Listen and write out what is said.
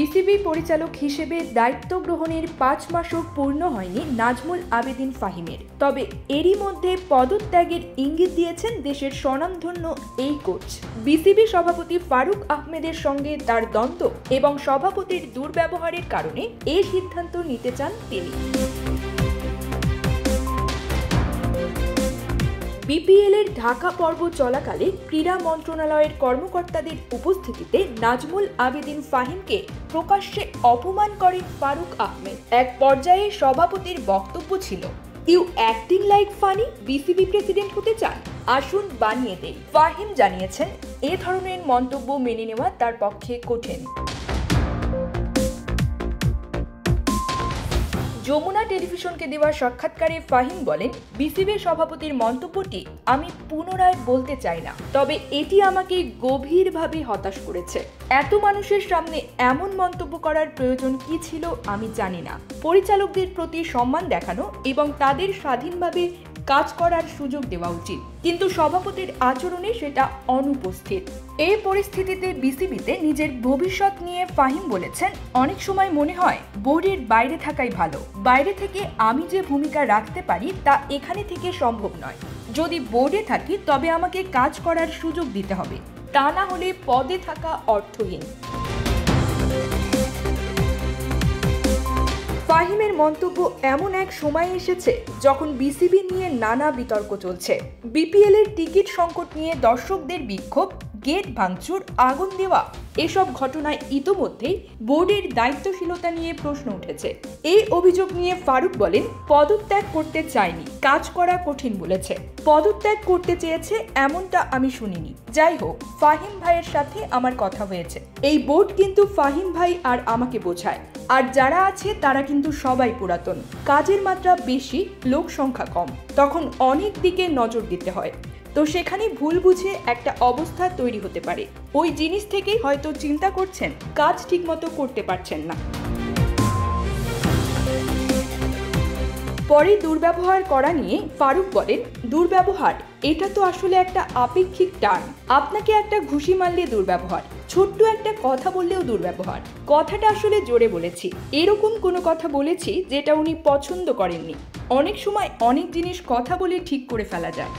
BCB পরিচালক হিসেবে দায়িত্ব গ্রহণের 5 মাসও পূর্ণ হয়নি নাজমুল আবেদীন ফাহিমের। তবে এরই মধ্যে পদত্যাগের ইঙ্গিত দিয়েছেন দেশের স্বনামধন্য এই কোচ। বিসিবি সভাপতি ফারুক আহমেদের সঙ্গে তার দ্বন্দ্ব এবং সভাপতির দুর্ব্যবহারের কারণে এই সিদ্ধান্ত নিতে চান তিনি। বিপিএল-এর ঢাকা পর্ব চলাকালে ক্রীড়া মন্ত্রণালয়ের কর্মকর্তাদের উপস্থিতিতে নাজমুল আবেদীন ফাহিমকে প্রকাশ্যে অপমান করেন ফারুক আহমেদ। এক পর্যায়ে সভাপতির বক্তব্য ছিল, you acting like funny, BCB president হতে চান, আসুন বানিয়ে দেই। ফাহিম জানিয়েছেন, এ ধরনের মন্তব্য মেনে নেওয়া তার পক্ষে কঠিন। যমুনা টেলিভিশনকে দেওয়া সাক্ষাৎকারে ফাহিম বলেন, বিসিবির সভাপতির মন্তব্যটি আমি পুনরায় বলতে চাই না, তবে এটি আমাকে গভীরভাবে হতাশ করেছে। এত মানুষের সামনে এমন মন্তব্য করার প্রয়োজন কি ছিল আমি জানি না। পরিচালকদের প্রতি সম্মান দেখানো এবং তাদের স্বাধীনভাবে কাজ করার সুযোগ দেওয়া উচিত, কিন্তু সভাপতির আচরণে সেটা অনুপস্থিত। এই পরিস্থিতিতে বিসিবিতে নিজের ভবিষ্যৎ নিয়ে ফাহিম বলেছেন, অনেক সময় মনে হয় বোর্ডের বাইরে থাকাই ভালো। বাইরে থেকে আমি যে ভূমিকা রাখতে পারি তা এখানে থেকে সম্ভব নয়। যদি বোর্ডে থাকি তবে আমাকে কাজ করার সুযোগ দিতে হবে, তা না হলে পদে থাকা অর্থহীন। ফাহিমের মন্তব্য এমন এক সময় এসেছে যখন বিসিবি নিয়ে নানা বিতর্ক চলছে। বিপিএল-এর টিকিট সংকট নিয়ে দর্শকদের বিক্ষোভ, গেট ভাঙচুর, আগুন দেওয়া, এসব ঘটনায় ইতোমধ্যেই বোর্ডের দায়িত্বশীলতা নিয়ে প্রশ্ন উঠেছে। এই অভিযোগ নিয়ে ফারুক বলেন, পদত্যাগ করতে চায়নি, কাজ করা কঠিন বলেছে। পদত্যাগ করতে চেয়েছে এমনটা আমি শুনিনি। যাই হোক, ফাহিম ভাইয়ের সাথে আমার কথা হয়েছে। এই বোর্ড কিন্তু ফাহিম ভাই আর আমাকে বোঝায়, আর যারা আছে তারা কিন্তু সবাই পুরাতন। কাজের মাত্রা বেশি, লোক সংখ্যা কম, তখন অনেক দিকে নজর দিতে হয়। তো সেখানে ভুল বুঝে একটা অবস্থা তৈরি হতে পারে। ওই জিনিস থেকেই হয়তো চিন্তা করছেন কাজ ঠিকমতো করতে পারছেন না। পরে দুর্ব্যবহার করা নিয়ে ফারুক বলেন, দুর্ব্যবহার এটা তো আসলে একটা আপেক্ষিক টার্ম। আপনাকে একটা ঘুষি মারলে দুর্ব্যবহার, ছোট্ট একটা কথা বললেও দুর্ব্যবহার। কথাটা আসলে জোরে বলেছি, এরকম কোনো কথা বলেছি যেটা উনি পছন্দ করেননি। অনেক সময় অনেক জিনিস কথা বলে ঠিক করে ফেলা যায়।